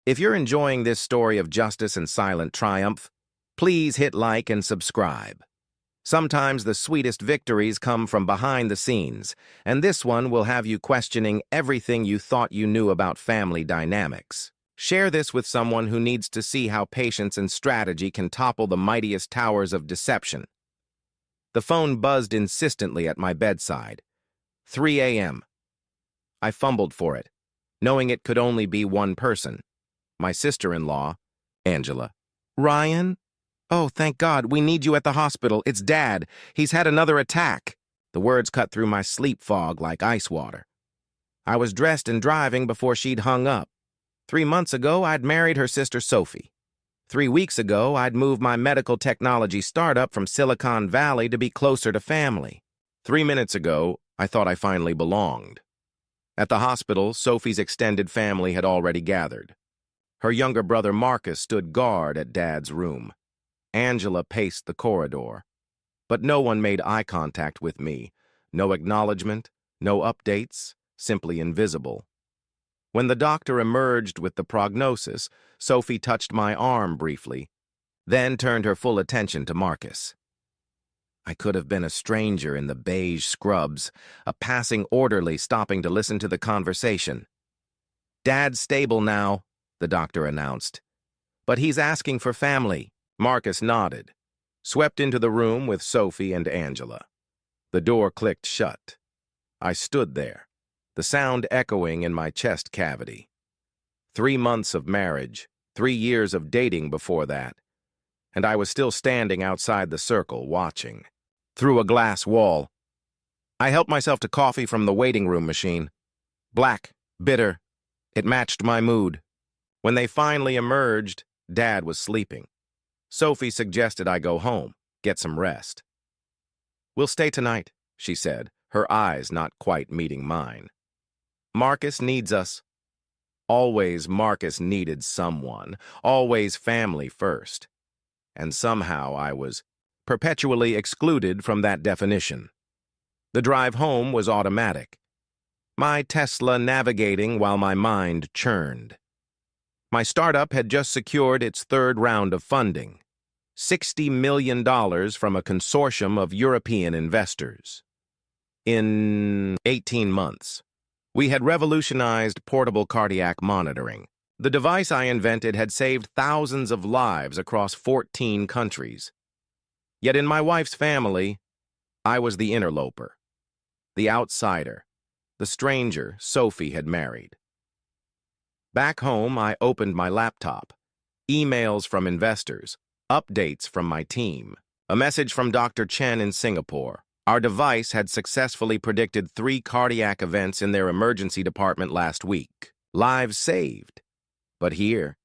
If you're enjoying this story of justice and silent triumph, please hit like and subscribe. Sometimes the sweetest victories come from behind the scenes, and this one will have you questioning everything you thought you knew about family dynamics. Share this with someone who needs to see how patience and strategy can topple the mightiest towers of deception. The phone buzzed insistently at my bedside. 3 a.m. I fumbled for it, knowing it could only be one person. My sister-in-law, Angela. Ryan? Oh, thank God, we need you at the hospital. It's Dad. He's had another attack. The words cut through my sleep fog like ice water. I was dressed and driving before she'd hung up. 3 months ago, I'd married her sister Sophie. 3 weeks ago, I'd moved my medical technology startup from Silicon Valley to be closer to family. 3 minutes ago, I thought I finally belonged. At the hospital, Sophie's extended family had already gathered. Her younger brother Marcus stood guard at Dad's room. Angela paced the corridor. But no one made eye contact with me. No acknowledgement, no updates, simply invisible. When the doctor emerged with the prognosis, Sophie touched my arm briefly, then turned her full attention to Marcus. I could have been a stranger in the beige scrubs, a passing orderly stopping to listen to the conversation. "Dad's stable now," the doctor announced. "But he's asking for family." Marcus nodded, swept into the room with Sophie and Angela. The door clicked shut. I stood there, the sound echoing in my chest cavity. 3 months of marriage, 3 years of dating before that, and I was still standing outside the circle, watching. Through a glass wall, I helped myself to coffee from the waiting room machine. Black, bitter, it matched my mood. When they finally emerged, Dad was sleeping. Sophie suggested I go home, get some rest. "We'll stay tonight," she said, her eyes not quite meeting mine. "Marcus needs us." Always Marcus needed someone, always family first. And somehow I was perpetually excluded from that definition. The drive home was automatic, my Tesla navigating while my mind churned. My startup had just secured its 3rd round of funding, $60 million from a consortium of European investors. In 18 months, we had revolutionized portable cardiac monitoring. The device I invented had saved thousands of lives across 14 countries. Yet in my wife's family, I was the interloper, the outsider, the stranger Sophie had married. Back home, I opened my laptop. Emails from investors, updates from my team, a message from Dr. Chen in Singapore. Our device had successfully predicted 3 cardiac events in their emergency department last week. Lives saved. But here,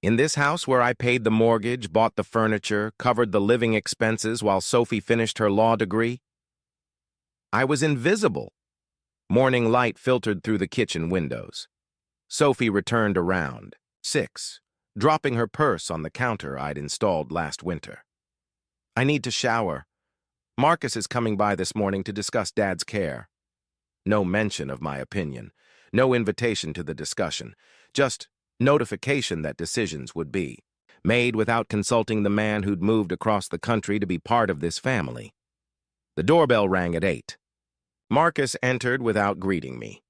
in this house where I paid the mortgage, bought the furniture, covered the living expenses while Sophie finished her law degree, I was invisible. Morning light filtered through the kitchen windows. Sophie returned around 6, dropping her purse on the counter I'd installed last winter. "I need to shower. Marcus is coming by this morning to discuss Dad's care." No mention of my opinion, no invitation to the discussion, just notification that decisions would be made without consulting the man who'd moved across the country to be part of this family. The doorbell rang at 8. Marcus entered without greeting me.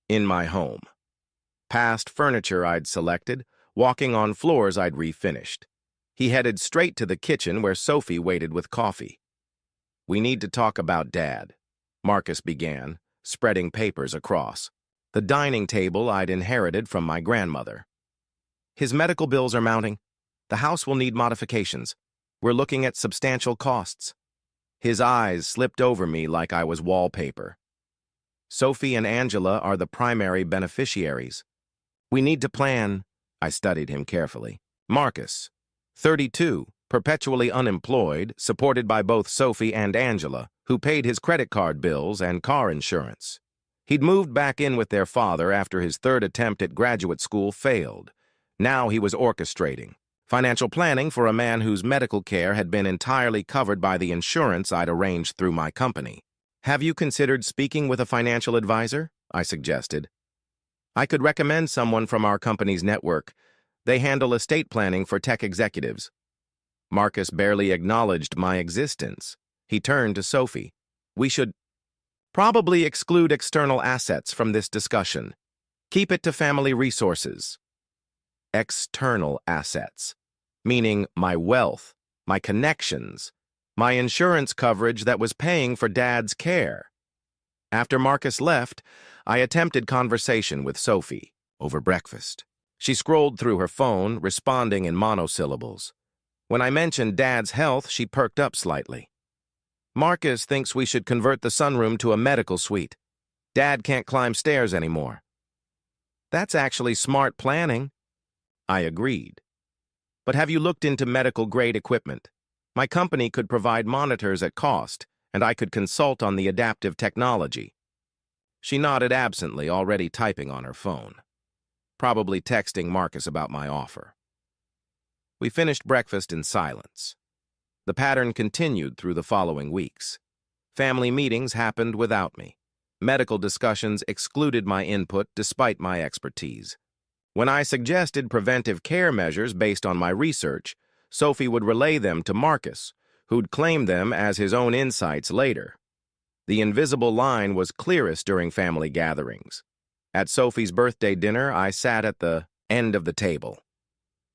In my home. Past furniture I'd selected, walking on floors I'd refinished. He headed straight to the kitchen where Sophie waited with coffee. "We need to talk about Dad," Marcus began, spreading papers across. The dining table I'd inherited from my grandmother. "His medical bills are mounting. The house will need modifications. We're looking at substantial costs." His eyes slipped over me like I was wallpaper. "Sophie and Angela are the primary beneficiaries. We need to plan." I studied him carefully. Marcus, 32, perpetually unemployed, supported by both Sophie and Angela, who paid his credit card bills and car insurance. He'd moved back in with their father after his 3rd attempt at graduate school failed. Now he was orchestrating financial planning for a man whose medical care had been entirely covered by the insurance I'd arranged through my company. "Have you considered speaking with a financial advisor?" I suggested. "I could recommend someone from our company's network, They handle estate planning for tech executives. Marcus barely acknowledged my existence. He turned to Sophie. We should probably exclude external assets from this discussion. Keep it to family resources. External assets, meaning my wealth, my connections, my insurance coverage that was paying for Dad's care. After Marcus left, I attempted conversation with Sophie over breakfast. She scrolled through her phone, responding in monosyllables. When I mentioned Dad's health, she perked up slightly. Marcus thinks we should convert the sunroom to a medical suite. Dad can't climb stairs anymore. That's actually smart planning. I agreed. But have you looked into medical-grade equipment? My company could provide monitors at cost, and I could consult on the adaptive technology. She nodded absently, already typing on her phone. Probably texting Marcus about my offer. We finished breakfast in silence. The pattern continued through the following weeks. Family meetings happened without me. Medical discussions excluded my input despite my expertise. When I suggested preventive care measures based on my research, Sophie would relay them to Marcus, who'd claim them as his own insights later. The invisible line was clearest during family gatherings. At Sophie's birthday dinner, I sat at the end of the table.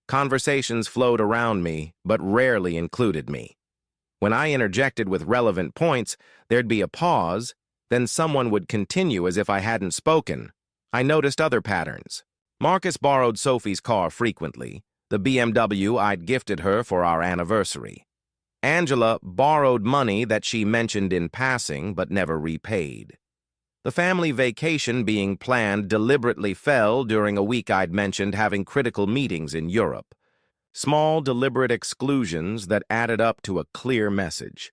Conversations flowed around me, but rarely included me. When I interjected with relevant points, there'd be a pause, then someone would continue as if I hadn't spoken. I noticed other patterns. Marcus borrowed Sophie's car frequently, the BMW I'd gifted her for our anniversary. Angela borrowed money that she mentioned in passing but never repaid. The family vacation being planned deliberately fell during a week I'd mentioned having critical meetings in Europe. Small, deliberate exclusions that added up to a clear message.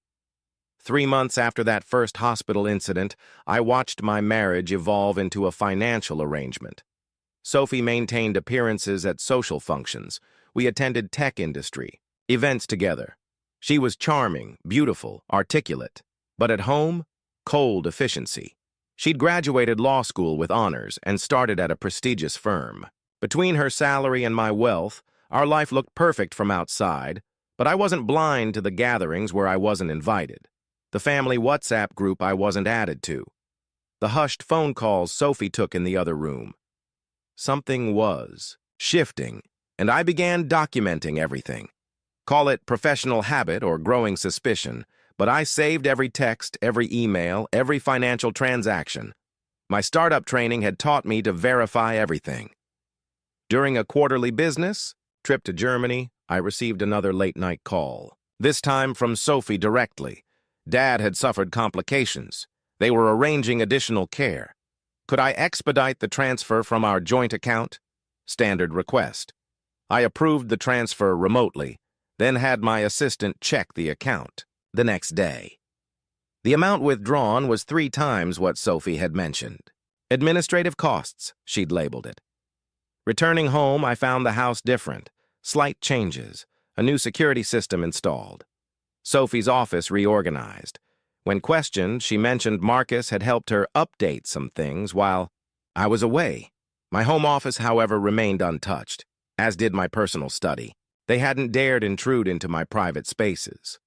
3 months after that first hospital incident, I watched my marriage evolve into a financial arrangement. Sophie maintained appearances at social functions. We attended tech industry events together. She was charming, beautiful, articulate, but at home, cold efficiency. She'd graduated law school with honors and started at a prestigious firm. Between her salary and my wealth, our life looked perfect from outside, but I wasn't blind to the gatherings where I wasn't invited, the family WhatsApp group I wasn't added to, the hushed phone calls Sophie took in the other room. Something was shifting, and I began documenting everything. Call it professional habit or growing suspicion, but I saved every text, every email, every financial transaction. My startup training had taught me to verify everything. During a quarterly business trip to Germany, I received another late-night call, this time from Sophie directly. Dad had suffered complications. They were arranging additional care. Could I expedite the transfer from our joint account? Standard request. I approved the transfer remotely, then had my assistant check the account the next day. The amount withdrawn was 3 times what Sophie had mentioned. Administrative costs, she'd labeled it. Returning home, I found the house different. Slight changes, a new security system installed. Sophie's office reorganized. When questioned, she mentioned Marcus had helped her update some things while I was away. My home office, however, remained untouched, as did my personal study. They hadn't dared intrude into my private spaces.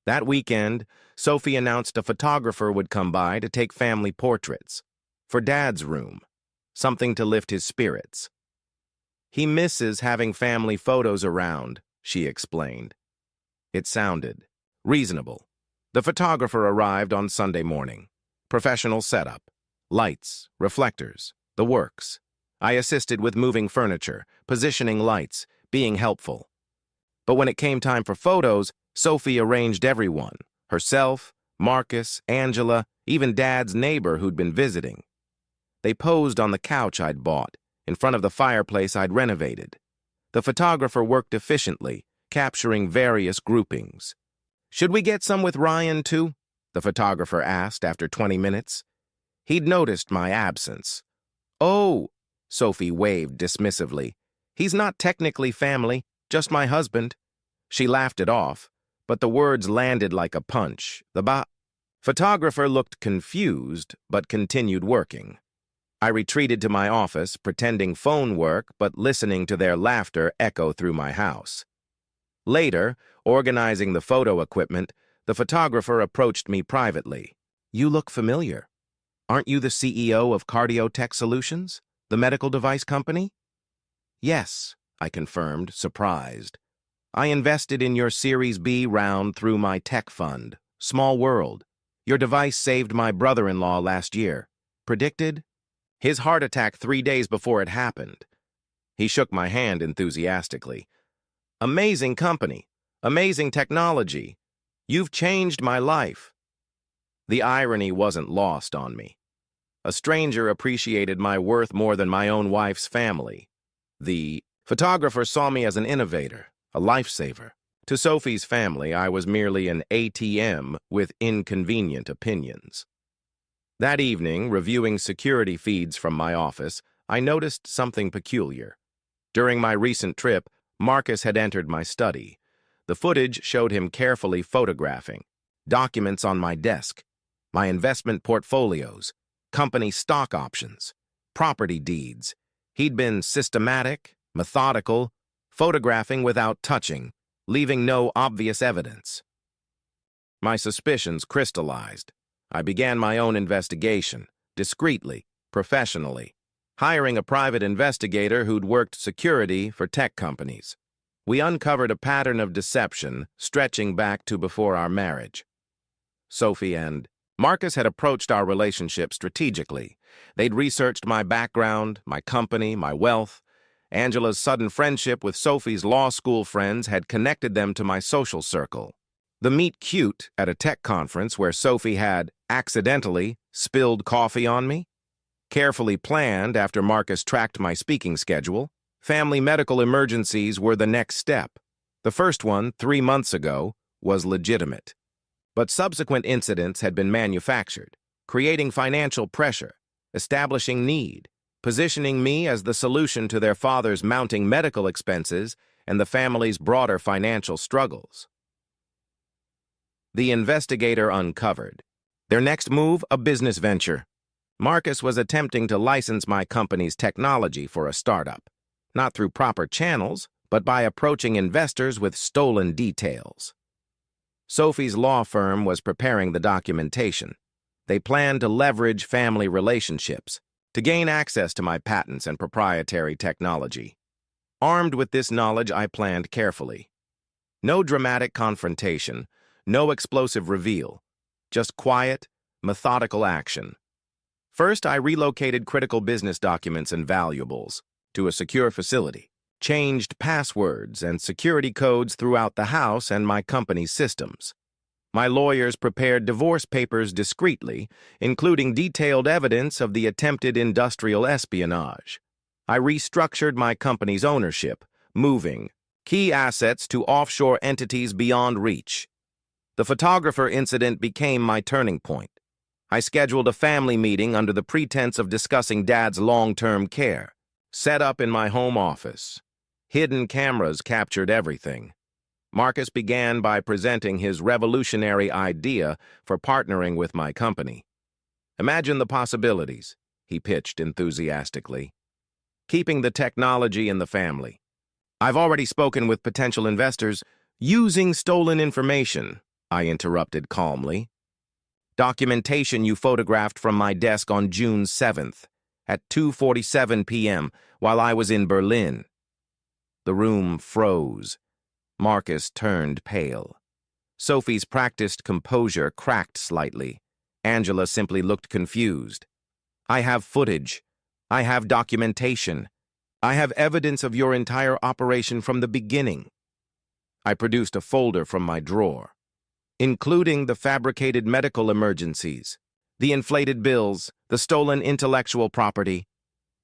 That weekend, Sophie announced a photographer would come by to take family portraits. For Dad's room, something to lift his spirits. He misses having family photos around, she explained. It sounded reasonable. The photographer arrived on Sunday morning. Professional setup. Lights, reflectors, the works. I assisted with moving furniture, positioning lights, being helpful. But when it came time for photos, Sophie arranged everyone. Herself, Marcus, Angela, even Dad's neighbor who'd been visiting. They posed on the couch I'd bought, in front of the fireplace I'd renovated. The photographer worked efficiently, capturing various groupings. "Should we get some with Ryan, too?" the photographer asked after 20 minutes. He'd noticed my absence. "Oh," Sophie waved dismissively. "He's not technically family, just my husband." She laughed it off, but the words landed like a punch. The photographer looked confused, but continued working. I retreated to my office, pretending phone work but listening to their laughter echo through my house. Later, organizing the photo equipment, the photographer approached me privately. "You look familiar. Aren't you the CEO of Cardiotech Solutions, the medical device company?" "Yes," I confirmed, surprised. "I invested in your Series B round through my tech fund, Small World. Your device saved my brother-in-law last year. Predicted? His heart attack 3 days before it happened." He shook my hand enthusiastically. "Amazing company. Amazing technology. You've changed my life." The irony wasn't lost on me. A stranger appreciated my worth more than my own wife's family. The photographer saw me as an innovator, a lifesaver. To Sophie's family, I was merely an ATM with inconvenient opinions. That evening, reviewing security feeds from my office, I noticed something peculiar. During my recent trip, Marcus had entered my study. The footage showed him carefully photographing documents on my desk, my investment portfolios, company stock options, property deeds. He'd been systematic, methodical, photographing without touching, leaving no obvious evidence. My suspicions crystallized. I began my own investigation, discreetly, professionally, hiring a private investigator who'd worked security for tech companies. We uncovered a pattern of deception stretching back to before our marriage. Sophie and Marcus had approached our relationship strategically. They'd researched my background, my company, my wealth. Angela's sudden friendship with Sophie's law school friends had connected them to my social circle. The meet cute at a tech conference where Sophie had, accidentally, spilled coffee on me. Carefully planned after Marcus tracked my speaking schedule. Family medical emergencies were the next step. The first one, 3 months ago, was legitimate. But subsequent incidents had been manufactured, creating financial pressure, establishing need, positioning me as the solution to their father's mounting medical expenses and the family's broader financial struggles. The investigator uncovered. Their next move, a business venture. Marcus was attempting to license my company's technology for a startup, not through proper channels, but by approaching investors with stolen details. Sophie's law firm was preparing the documentation. They planned to leverage family relationships to gain access to my patents and proprietary technology. Armed with this knowledge, I planned carefully. No dramatic confrontation, no explosive reveal, just quiet, methodical action. First, I relocated critical business documents and valuables to a secure facility, changed passwords and security codes throughout the house and my company's systems. My lawyers prepared divorce papers discreetly, including detailed evidence of the attempted industrial espionage. I restructured my company's ownership, moving key assets to offshore entities beyond reach. The photographer incident became my turning point. I scheduled a family meeting under the pretense of discussing Dad's long-term care, set up in my home office. Hidden cameras captured everything. Marcus began by presenting his revolutionary idea for partnering with my company. "Imagine the possibilities," he pitched enthusiastically. "Keeping the technology in the family. I've already spoken with potential investors using stolen information," I interrupted calmly. "Documentation you photographed from my desk on June 7th at 2:47 p.m. while I was in Berlin." The room froze. Marcus turned pale. Sophie's practiced composure cracked slightly. Angela simply looked confused. "I have footage. I have documentation. I have evidence of your entire operation from the beginning." I produced a folder from my drawer, including the fabricated medical emergencies, the inflated bills, the stolen intellectual property.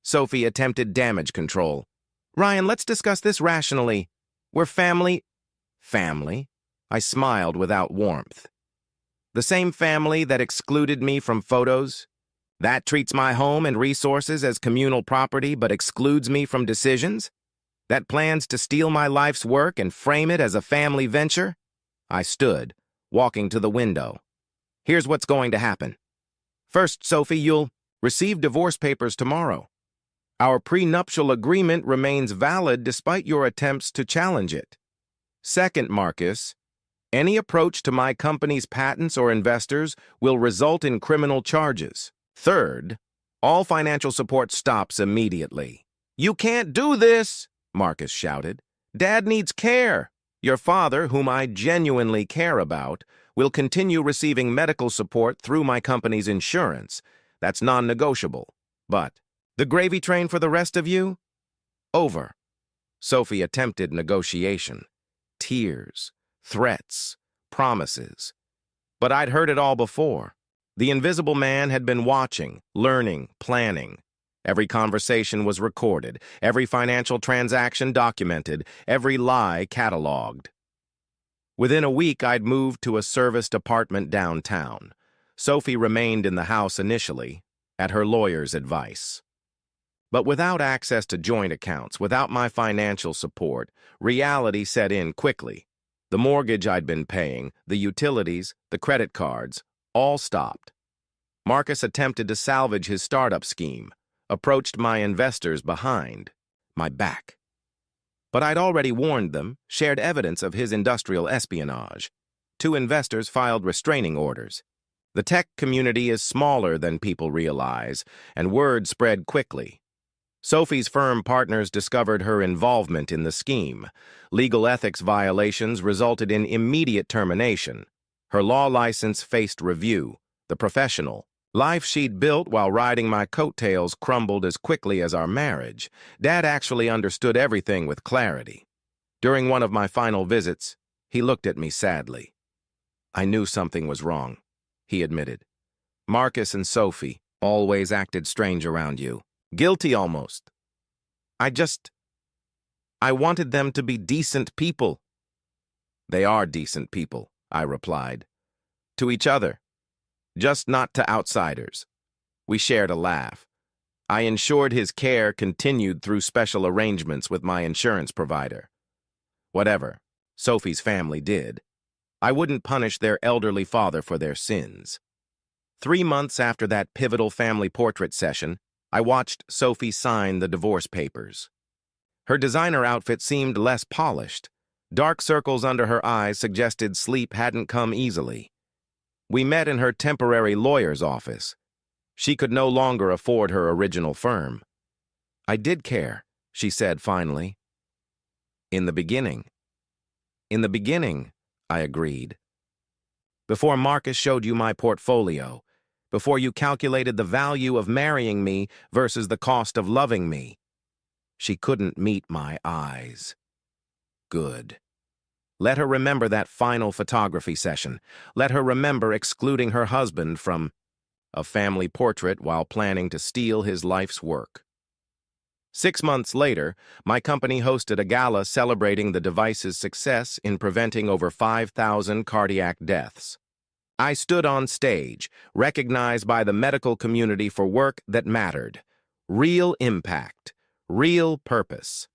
Sophie attempted damage control. "Ryan, let's discuss this rationally. We're family." "Family?" I smiled without warmth. "The same family that excluded me from photos? That treats my home and resources as communal property but excludes me from decisions? That plans to steal my life's work and frame it as a family venture?" I stood, walking to the window. "Here's what's going to happen. First, Sophie, you'll Receive divorce papers tomorrow. Our prenuptial agreement remains valid despite your attempts to challenge it. Second, Marcus, any approach to my company's patents or investors will result in criminal charges. Third, all financial support stops immediately. You can't do this, Marcus shouted. Dad needs care. Your father, whom I genuinely care about, will continue receiving medical support through my company's insurance. That's non-negotiable. But the gravy train for the rest of you? Over. Sophie attempted negotiation. Tears, threats, promises. But I'd heard it all before. The invisible man had been watching, learning, planning. Every conversation was recorded, every financial transaction documented, every lie cataloged. Within a week, I'd moved to a serviced apartment downtown. Sophie remained in the house initially, at her lawyer's advice. But without access to joint accounts, without my financial support, reality set in quickly. The mortgage I'd been paying, the utilities, the credit cards, all stopped. Marcus attempted to salvage his startup scheme, approached my investors behind my back. But I'd already warned them, shared evidence of his industrial espionage. 2 investors filed restraining orders. The tech community is smaller than people realize, and word spread quickly. Sophie's firm partners discovered her involvement in the scheme. Legal ethics violations resulted in immediate termination. Her law license faced review. The professional life she'd built while riding my coattails crumbled as quickly as our marriage. Dad actually understood everything with clarity. During one of my final visits, he looked at me sadly. I knew something was wrong, he admitted. Marcus and Sophie always acted strange around you. Guilty almost. I wanted them to be decent people. They are decent people, I replied. To each other. Just not to outsiders. We shared a laugh. I ensured his care continued through special arrangements with my insurance provider. Whatever Sophie's family did, I wouldn't punish their elderly father for their sins. 3 months after that pivotal family portrait session, I watched Sophie sign the divorce papers. Her designer outfit seemed less polished. Dark circles under her eyes suggested sleep hadn't come easily. We met in her temporary lawyer's office. She could no longer afford her original firm. I did care, she said finally. In the beginning. In the beginning, I agreed. Before Marcus showed you my portfolio, before you calculated the value of marrying me versus the cost of loving me. She couldn't meet my eyes. Good. Let her remember that final photography session. Let her remember excluding her husband from a family portrait while planning to steal his life's work. 6 months later, my company hosted a gala celebrating the device's success in preventing over 5,000 cardiac deaths. I stood on stage, recognized by the medical community for work that mattered. Real impact, real purpose.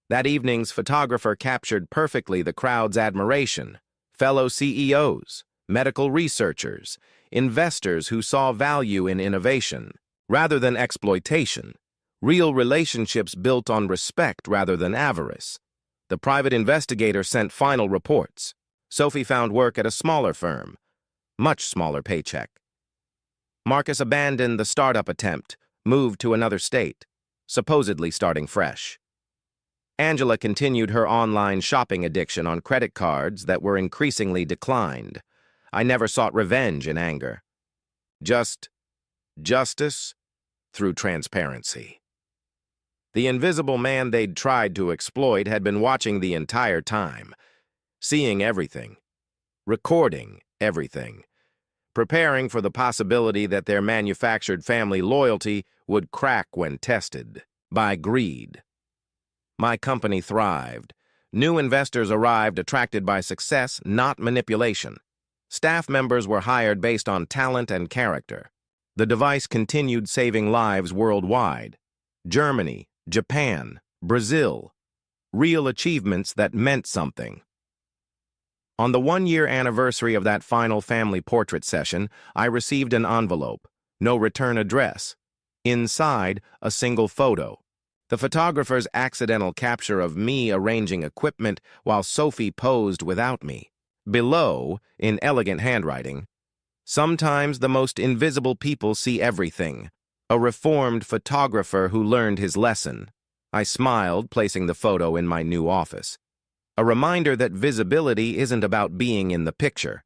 That evening's photographer captured perfectly the crowd's admiration. Fellow CEOs, medical researchers, investors who saw value in innovation, rather than exploitation. Real relationships built on respect rather than avarice. The private investigator sent final reports. Sophie found work at a smaller firm. Much smaller paycheck. Marcus abandoned the startup attempt, moved to another state, supposedly starting fresh. Angela continued her online shopping addiction on credit cards that were increasingly declined. I never sought revenge in anger. Just justice through transparency. The invisible man they'd tried to exploit had been watching the entire time, seeing everything, recording everything, preparing for the possibility that their manufactured family loyalty would crack when tested by greed. My company thrived. New investors arrived attracted by success, not manipulation. Staff members were hired based on talent and character. The device continued saving lives worldwide. Germany, Japan, Brazil. Real achievements that meant something. On the 1-year anniversary of that final family portrait session, I received an envelope. No return address. Inside, a single photo. The photographer's accidental capture of me arranging equipment while Sophie posed without me. Below, in elegant handwriting, "Sometimes the most invisible people see everything. A reformed photographer who learned his lesson." I smiled, placing the photo in my new office. A reminder that visibility isn't about being in the picture.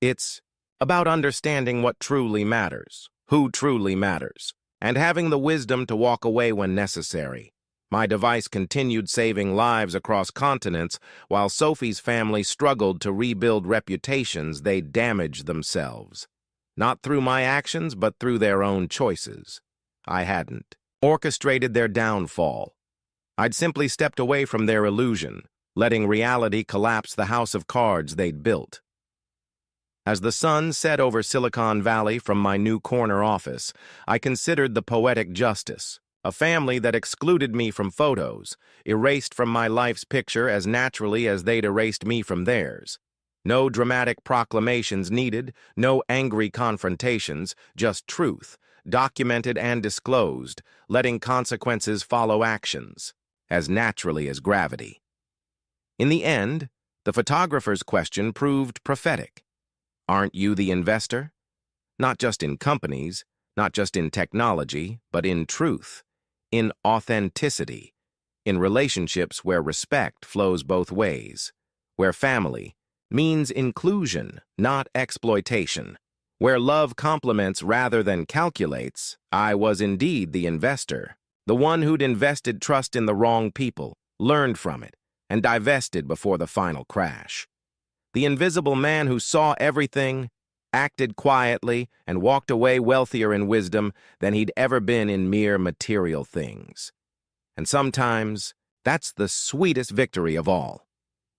It's about understanding what truly matters, who truly matters, and having the wisdom to walk away when necessary. My device continued saving lives across continents while Sophie's family struggled to rebuild reputations they'd damaged themselves. Not through my actions, but through their own choices. I hadn't orchestrated their downfall. I'd simply stepped away from their illusion, letting reality collapse the house of cards they'd built. As the sun set over Silicon Valley from my new corner office, I considered the poetic justice. A family that excluded me from photos, erased from my life's picture as naturally as they'd erased me from theirs. No dramatic proclamations needed, no angry confrontations, just truth, documented and disclosed, letting consequences follow actions, as naturally as gravity. In the end, the photographer's question proved prophetic. Aren't you the investor? Not just in companies, not just in technology, but in truth, in authenticity, in relationships where respect flows both ways, where family means inclusion, not exploitation, where love complements rather than calculates. I was indeed the investor, the one who'd invested trust in the wrong people, learned from it, and divested before the final crash. The invisible man who saw everything, acted quietly, and walked away wealthier in wisdom than he'd ever been in mere material things. And sometimes, that's the sweetest victory of all.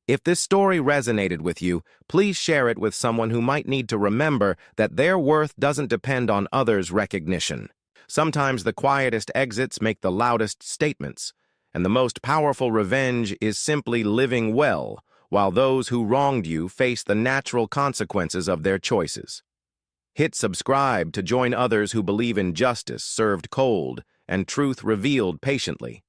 If this story resonated with you, please share it with someone who might need to remember that their worth doesn't depend on others' recognition. Sometimes the quietest exits make the loudest statements, and the most powerful revenge is simply living well, while those who wronged you face the natural consequences of their choices. Hit subscribe to join others who believe in justice served cold and truth revealed patiently.